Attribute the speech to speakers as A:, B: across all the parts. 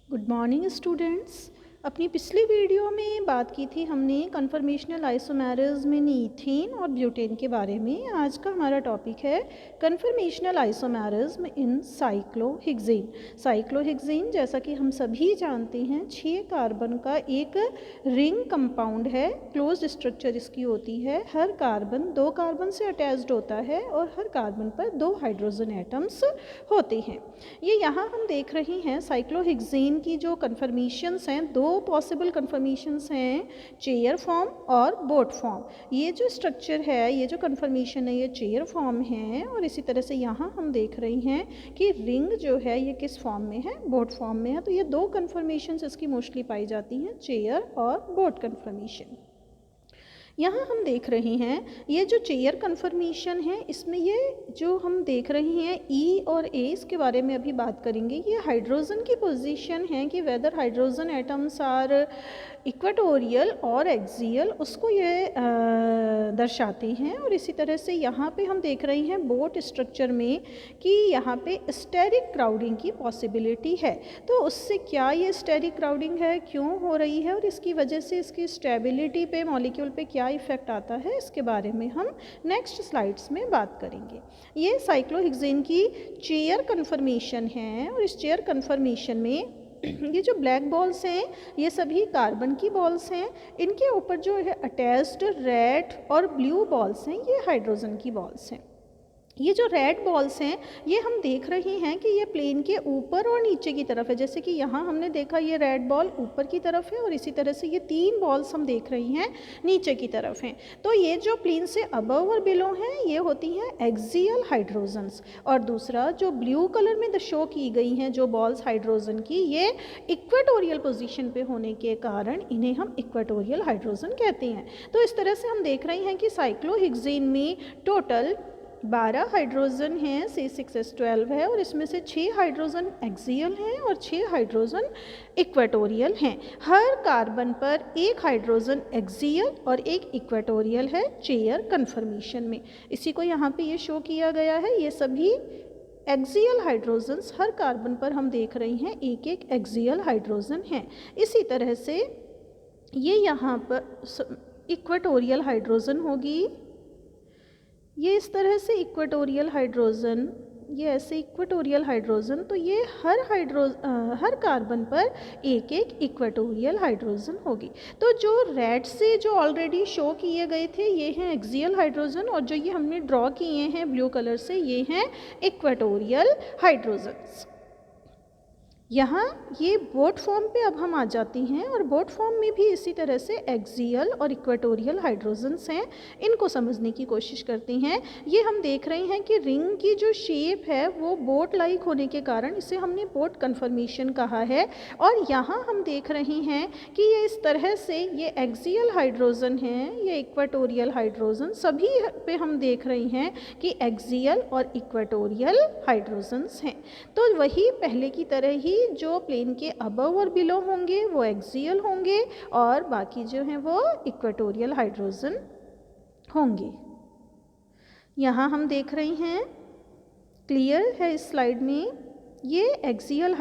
A: Good morning students. अपनी पिछली video में बात की थी हमने कन्फर्मेशनल आइसोमेरिज्म में ईथेन और ब्यूटेन के बारे में। आज का हमारा टॉपिक है conformational isomerism in cyclohexane. Cyclohexane जैसा कि हम सभी जानते हैं 6 कार्बन का एक रिंग कंपाउंड है। क्लोज्ड स्ट्रक्चर इसकी होती है। हर कार्बन 2 कार्बन से अटैच्ड होता है और हर कार्बन पर 2 हाइड्रोजन एटम्स होते हैं। ये यहाँ हम देख रहे हैं साइक्लोहेक्सेन की जो कन्फर्मेशंस हैं, 2 पॉसिबल कन्फर्मेशंस हैं, चेयर फॉर्म और बोट फॉर्म। ये जो स्ट्रक्चर है, ये जो कन्फर्मेशन है, ये चेयर फॉर्म है। और इसी तरह से यहाँ हम देख रहे हैं कि रिंग जो है ये किस फॉर्म में है, बोट फॉर्म में है। तो ये 2 कन्फर्मेशंस इसकी मोस्टली पाई जाती हैं, चेयर और बोट कन्फर्मेशन। यहाँ हम देख रहे हैं ये जो चेयर कन्फर्मेशन है, इसमें ये जो हम देख रहे हैं ई और ए, इसके बारे में अभी बात करेंगे। ये हाइड्रोजन की पोजीशन है कि whether hydrogen atoms are equatorial और एक्सियल, उसको ये दर्शाते हैं। और इसी तरह से यहाँ पे हम देख रहे हैं बोट स्ट्रक्चर में कि यहाँ पे स्टेरिक क्राउडिंग की पॉसिबिलिटी है। तो उससे क्या ये स्टेरिक क्राउडिंग है, क्यों हो रही है और इसकी वजह से इसकी स्टेबिलिटी पे, मॉलिक्यूल पे क्या इफेक्ट आता है, इसके बारे में हम नेक्स्ट स्लाइड्स में बात करेंगे। ये साइक्लोहेक्सेन की चेयर कन्फर्मेशन है। और इस चेयर कन्फर्मेशन में ये जो ब्लैक बॉल्स हैं ये सभी कार्बन की बॉल्स हैं। इनके ऊपर जो है अटैच्ड रेड और ब्लू बॉल्स हैं, ये हाइड्रोजन की बॉल्स हैं। ये जो रेड बॉल्स हैं ये हम देख रहे हैं कि ये प्लेन के ऊपर और नीचे की तरफ है। जैसे कि यहाँ हमने देखा ये रेड बॉल ऊपर की तरफ है और इसी तरह से ये 3 बॉल्स हम देख रहे हैं नीचे की तरफ हैं। तो ये जो प्लेन से अबव और बिलो हैं ये होती हैं एक्सियल हाइड्रोजन्स। और दूसरा जो ब्लू कलर में शो की गई हैं जो बॉल्स हाइड्रोजन की, ये इक्वेटोरियल पोजीशन पे होने के कारण इन्हें हम इक्वेटोरियल हाइड्रोजन कहते हैं। तो इस तरह से हम देख रहे हैं कि साइक्लोहेक्सेन में टोटल 12 हाइड्रोजन हैं, C6H12 है और इसमें से 6 हाइड्रोजन एक्सियल हैं और 6 हाइड्रोजन इक्वेटोरियल हैं। हर कार्बन पर एक हाइड्रोजन एक्सियल और एक इक्वेटोरियल है चेयर कन्फर्मेशन में। इसी को यहाँ पे ये शो किया गया है। ये सभी एक्सियल हाइड्रोजन्स हर कार्बन पर हम देख रहे हैं एक एक एक्सियल हाइड्रोजन हैं। इसी तरह से ये यहाँ पर इक्वेटोरियल हाइड्रोजन होगी, ये इस तरह से इक्वेटोरियल हाइड्रोजन, ये ऐसे इक्वेटोरियल हाइड्रोजन। तो ये हर कार्बन पर एक एक इक्वेटोरियल हाइड्रोजन होगी। तो जो रेड से जो ऑलरेडी शो किए गए थे ये हैं एक्सियल हाइड्रोजन और जो ये हमने ड्रॉ किए हैं ब्लू कलर से ये हैं इक्वेटोरियल हाइड्रोजन्स। यहाँ ये बोट फॉर्म पे अब हम आ जाती हैं और बोट फॉर्म में भी इसी तरह से एक्सियल और इक्वेटोरियल हाइड्रोजन्स हैं। इनको समझने की कोशिश करते हैं। ये हम देख रहे हैं कि रिंग की जो शेप है वो बोट लाइक होने के कारण इसे हमने बोट कन्फर्मेशन कहा है। और यहाँ हम देख रहे हैं कि ये इस तरह से ये एक्सियल हाइड्रोजन हैं, ये इक्वेटोरियल हाइड्रोजन, सभी पे हम देख रहे हैं कि एक्सियल और इक्वेटोरियल हाइड्रोजन्स हैं। तो वही पहले की तरह ही जो प्लेन के अबव और बिलो होंगे वो एक्सियल होंगे और बाकी जो हैं वो इक्वेटोरियल हाइड्रोजन होंगे। यहाँ हम देख रहे हैं, क्लियर है इस स्लाइड में, ये एक्सियल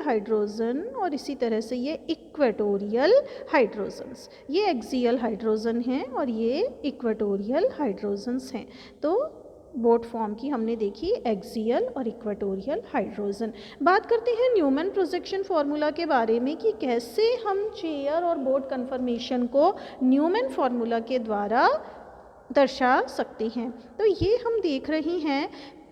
A: हाइड्रोजन और इसी तरह से ये इक्वेटोरियल हाइड्रोजन्स, ये एक्सियल हाइड्रोजन हैं और ये इक्वेटोरियल हाइड्रोजन्स हैं। तो बोट फॉर्म की हमने देखी एक्सियल और इक्वेटोरियल हाइड्रोजन। बात करते हैं न्यूमैन प्रोजेक्शन फार्मूला के बारे में कि कैसे हम चेयर और बोट कन्फर्मेशन को न्यूमैन फार्मूला के द्वारा दर्शा सकते हैं। तो ये हम देख रहे हैं।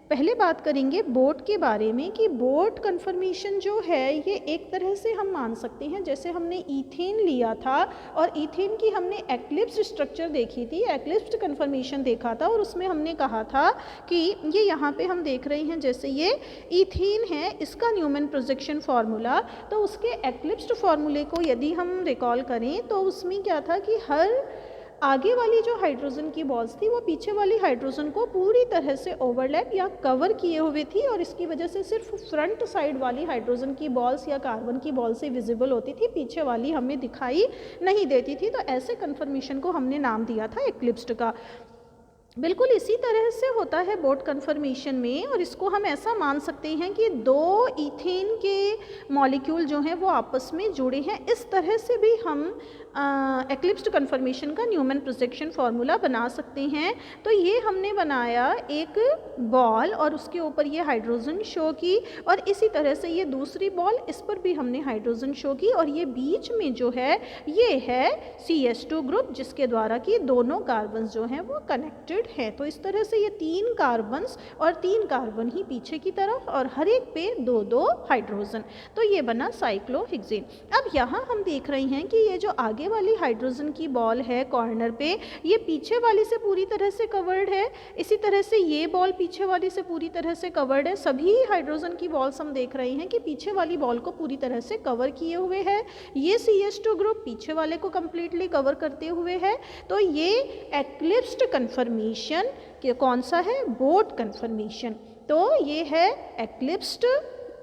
A: पहले बात करेंगे बोट के बारे में कि बोट कन्फर्मेशन जो है ये एक तरह से हम मान सकते हैं, जैसे हमने ईथेन लिया था और ईथेन की हमने एक्लिप्स्ड स्ट्रक्चर देखी थी, एक्लिप्स्ड कन्फर्मेशन देखा था और उसमें हमने कहा था कि ये यहाँ पे हम देख रहे हैं जैसे ये ईथेन है, इसका न्यूमैन प्रोजेक्शन फार्मूला। तो उसके एक्लिप्स्ड फार्मूले को यदि हम रिकॉल करें तो उसमें क्या था कि हर आगे वाली जो हाइड्रोजन की बॉल्स थी वो पीछे वाली हाइड्रोजन को पूरी तरह से ओवरलैप या कवर किए हुए थी और इसकी वजह से सिर्फ फ्रंट साइड वाली हाइड्रोजन की बॉल्स या कार्बन की बॉल से विजिबल होती थी, पीछे वाली हमें दिखाई नहीं देती थी। तो ऐसे कन्फर्मेशन को हमने नाम दिया था एक्लिप्स्ड का। बिल्कुल इसी तरह से होता है बोट कन्फर्मेशन में, और इसको हम ऐसा मान सकते हैं कि दो इथेन के मॉलिक्यूल जो हैं वो आपस में जुड़े हैं। इस तरह से भी हम एक्लिप्स्ड कन्फर्मेशन का न्यूमैन प्रोजेक्शन फार्मूला बना सकते हैं। तो ये हमने बनाया एक बॉल और उसके ऊपर ये हाइड्रोजन शो की, और इसी तरह से ये दूसरी बॉल, इस पर भी हमने हाइड्रोजन शो की, और ये बीच में जो है ये है CH2 ग्रुप, जिसके द्वारा कि दोनों कार्बन्स जो हैं वो कनेक्टेड है। तो इस तरह से ये 3 कार्बन्स और 3 कार्बन ही पीछे की तरफ, और हर एक पे 2-2 हाइड्रोजन। तो ये बना साइक्लोहेक्सेन। अब यहाँ हम देख रहे हैं कि ये जो आगे वाली हाइड्रोजन की बॉल है कॉर्नर पे, ये पीछे वाली से पूरी तरह से कवर्ड है। इसी तरह से ये बॉल पीछे वाली से पूरी तरह से कवर्ड है। सभी हाइड्रोजन की बॉल्स हम देख रहे हैं कि पीछे वाली बॉल को पूरी तरह से कवर किए हुए है। ये CH2 ग्रुप पीछे वाले को कंप्लीटली कवर करते हुए है। तो ये एक्लिप्स्ड कन्फर्मेशन के कौन सा है? Boat conformation. तो ये है एक्लिप्स्ड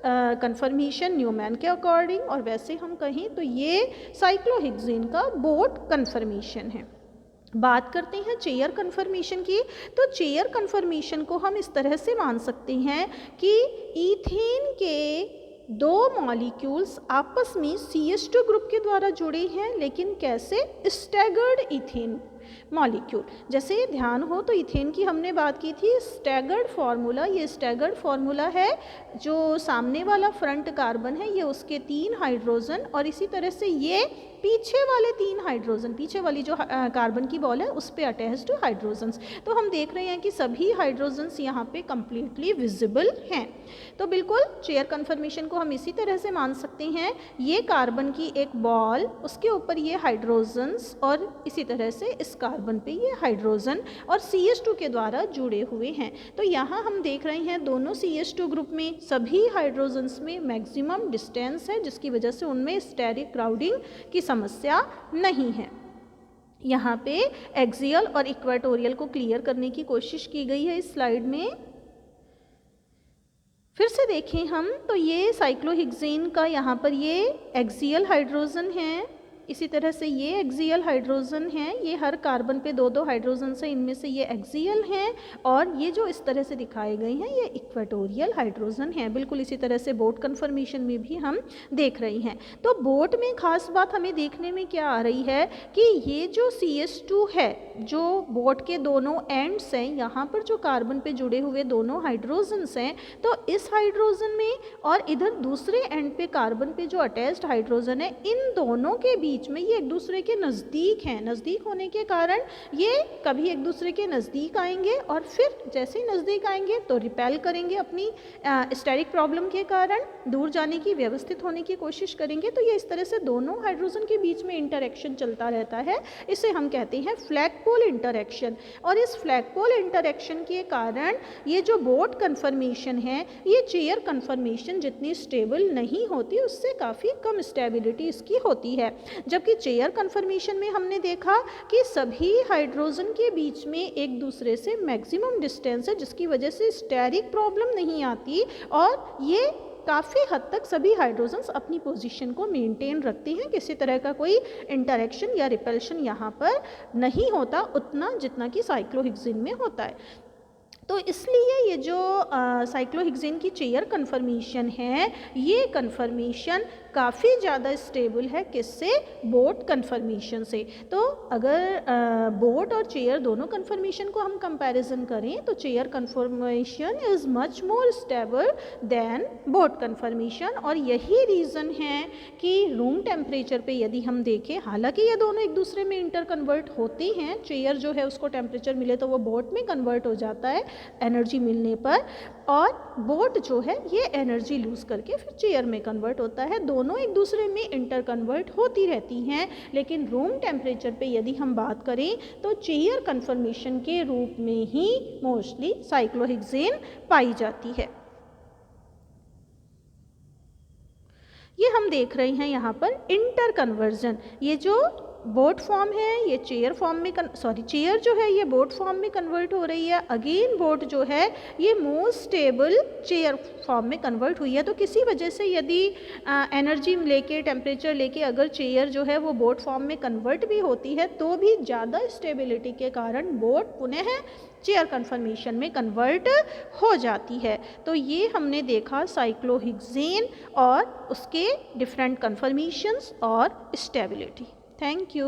A: कन्फर्मेशन न्यूमैन के अकॉर्डिंग, और वैसे हम कहें तो ये साइक्लोहेक्सेन का बोट कन्फर्मेशन है। बात करते हैं चेयर कन्फर्मेशन की। तो चेयर कन्फर्मेशन को हम इस तरह से मान सकते हैं कि ईथेन के 2 मॉलिक्यूल्स आपस में CH2 ग्रुप के द्वारा जुड़े हैं, लेकिन कैसे? Staggered ethane molecule. जैसे ध्यान हो तो इथेन की हमने बात की थी स्टैगर्ड फार्मूला। ये स्टैगर्ड फार्मूला है, जो सामने वाला फ्रंट कार्बन है ये उसके 3 हाइड्रोजन, और इसी तरह से ये पीछे वाले 3 हाइड्रोजन, पीछे वाली जो कार्बन की बॉल है उस पे अटैच्ड हाइड्रोजन्स। तो हम देख रहे हैं कि सभी हाइड्रोजन्स यहाँ पे कंप्लीटली विजिबल हैं। तो बिल्कुल चेयर कन्फर्मेशन को हम इसी तरह से मान सकते हैं। ये कार्बन की एक बॉल, उसके ऊपर ये हाइड्रोजन्स, और इसी तरह से इस कार्बन पे ये हाइड्रोजन और CH2 के द्वारा जुड़े हुए हैं। तो यहाँ हम देख रहे हैं दोनों CH2 ग्रुप में सभी हाइड्रोजन्स में मैक्सिमम डिस्टेंस है, जिसकी वजह से उनमें स्टेरिक क्राउडिंग की समस्या नहीं है। यहाँ पे एक्सियल और इक्वेटोरियल को क्लियर करने की कोशिश की गई है इस स्लाइड में। फिर से देखें हम तो ये साइक्लोहेक्सेन का यहाँ पर ये एक्सियल हाइड्रोजन है, इसी तरह से ये एक्सियल हाइड्रोजन हैं। ये हर कार्बन पे 2-2 हाइड्रोजन से, इनमें से ये एक्सियल हैं, और ये जो इस तरह से दिखाए गए हैं ये इक्वेटोरियल हाइड्रोजन हैं। बिल्कुल इसी तरह से बोट कन्फर्मेशन में भी हम देख रहे हैं। तो बोट में खास बात हमें देखने में क्या आ रही है कि ये जो CH2 है, जो बोट के दोनों एंड्स हैं, यहाँ पर जो कार्बन पे जुड़े हुए दोनों हाइड्रोजन्स हैं, तो इस हाइड्रोजन में और इधर दूसरे एंड पे कार्बन पे जो अटैच्ड हाइड्रोजन है, इन दोनों के बीच में ये एक दूसरे के नज़दीक हैं। नज़दीक होने के कारण ये कभी एक दूसरे के नज़दीक आएंगे, और फिर जैसे ही नज़दीक आएंगे तो रिपेल करेंगे, अपनी स्टेरिक प्रॉब्लम के कारण दूर जाने की, व्यवस्थित होने की कोशिश करेंगे। तो ये इस तरह से दोनों हाइड्रोजन के बीच में इंटरेक्शन चलता रहता है। इसे हम कहते हैं फ्लैगपोल इंटरेक्शन। और इस फ्लैगपोल इंटरेक्शन के कारण ये जो बोट कन्फर्मेशन है, ये चेयर कन्फर्मेशन जितनी स्टेबल नहीं होती, उससे काफ़ी कम स्टेबिलिटी इसकी होती है। जबकि चेयर कन्फर्मेशन में हमने देखा कि सभी हाइड्रोजन के बीच में एक दूसरे से मैक्सिमम डिस्टेंस है, जिसकी वजह से स्टेरिक प्रॉब्लम नहीं आती, और ये काफ़ी हद तक सभी हाइड्रोजन्स अपनी पोजीशन को मेंटेन रखते हैं। किसी तरह का कोई इंटरेक्शन या रिपल्शन यहाँ पर नहीं होता उतना, जितना कि साइक्लोहेक्सेन में होता है। तो इसलिए ये जो साइक्लोहेक्सेन की चेयर कन्फर्मेशन है, ये कन्फर्मेशन काफ़ी ज़्यादा स्टेबल है। किससे? बोट कन्फर्मेशन से। तो अगर बोट और चेयर दोनों कन्फर्मेशन को हम कंपैरिजन करें तो chair conformation is much more stable than boat conformation. और यही रीज़न है कि रूम टेम्परेचर पे यदि हम देखें, हालांकि ये दोनों एक दूसरे में इंटर कन्वर्ट होते हैं, चेयर जो है उसको टेम्परेचर मिले तो वो बोट में कन्वर्ट हो जाता है एनर्जी मिलने पर, और बोट जो है ये एनर्जी लूज़ करके फिर चेयर में कन्वर्ट होता है। दोनों एक दूसरे में इंटर कन्वर्ट होती रहती हैं, लेकिन रूम टेम्परेचर पे यदि हम बात करें तो चेयर कन्फर्मेशन के रूप में ही मोस्टली साइक्लोहेक्सेन पाई जाती है। ये हम देख रहे हैं यहाँ पर इंटर कन्वर्जन। ये जो बोट फॉर्म है ये चेयर फॉर्म में चेयर जो है ये बोट फॉर्म में कन्वर्ट हो रही है, अगेन बोट जो है ये मोर स्टेबल चेयर फॉर्म में कन्वर्ट हुई है। तो किसी वजह से यदि एनर्जी लेके टेम्परेचर लेके अगर चेयर जो है वो बोट फॉर्म में कन्वर्ट भी होती है तो भी ज़्यादा स्टेबिलिटी के कारण बोट पुनः चेयर कन्फर्मेशन में कन्वर्ट हो जाती है। तो ये हमने देखा साइक्लोहेक्सेन और उसके डिफरेंट कन्फर्मेशंस और स्टेबिलिटी। Thank you.